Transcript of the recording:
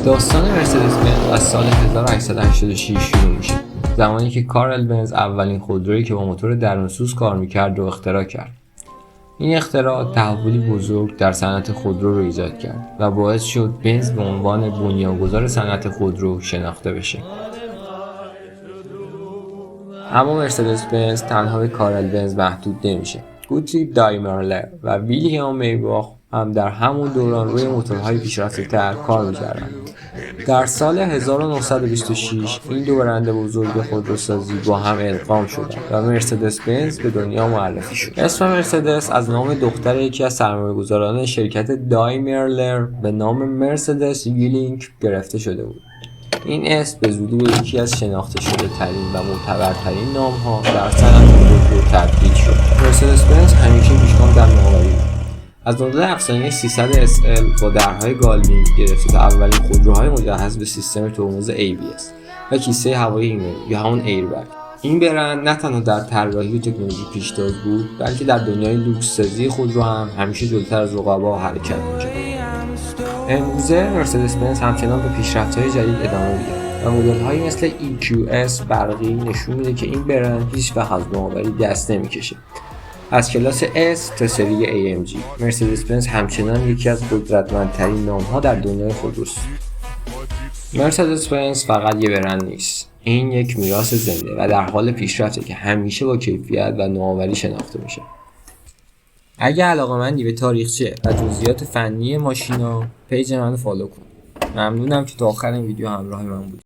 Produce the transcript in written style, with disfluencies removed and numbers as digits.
داستان مرسدس بنز از سال 1886 شروع میشه، زمانی که کارل بنز اولین خودرویی که با موتور درونسوز کار میکرد رو اختراع کرد. این اختراع تحولی بزرگ در صنعت خودرو رو ایجاد کرد و باعث شد بنز به عنوان بنیانگذار صنعت خودرو شناخته بشه. اما مرسدس بنز تنها به کارل بنز محدود نمیشه. گوتفرید دایملر و ویلیام میباخ هم در همون دوران روی موتورهای پیشرفته‌تر کار می‌کردند. در سال 1926 این دو برند بزرگ خودروسازی با هم ادغام شدند و مرسدس بنز به دنیا معرفی شد. اسم مرسدس از نام دختر یکی از سرمایه‌گذاران شرکت دایملر به نام مرسدس یولینک گرفته شده بود. این اسم به زودی به یکی از شناخته شده ترین و معتبرترین نام‌ها در صنعت خودرو تبدیل شد. مرسدس بنز همیشه پیشگام در نوآوری بود. از مدل افزایش 300 SL با درهای گالوین گرفته تا اولین خودروهای مجهز به سیستم ترمز ABS و کیسه هوایی ایمنی یا همون ایربگ. این برند نه تنها در طراحی و تکنولوژی پیشتاز بود، بلکه در دنیای لوکس‌سازی خودرو هم همیشه جلوتر از رقبا حرکت می‌کرد. امروزه مرسدس بنز همچنان به پیشرفت‌های جدید ادامه میده و مدل‌هایی مثل EQS برقی نشون میده که این برند هیچ وقت از نوآوری دست نمی‌کشه. از کلاس S تا سری AMG، مرسدس بنز همچنان یکی از قدرتمندترین نام‌ها در دنیای خودروست. مرسدس بنز فقط یه برند نیست، این یک میراث زنده و در حال پیشرفته که همیشه با کیفیت و نوآوری شناخته میشه. اگه علاقه‌مندی به تاریخچه و جزئیات فنی ماشینا، پیج منو فالو کن. ممنونم که تا آخر این ویدیو همراه من بودی.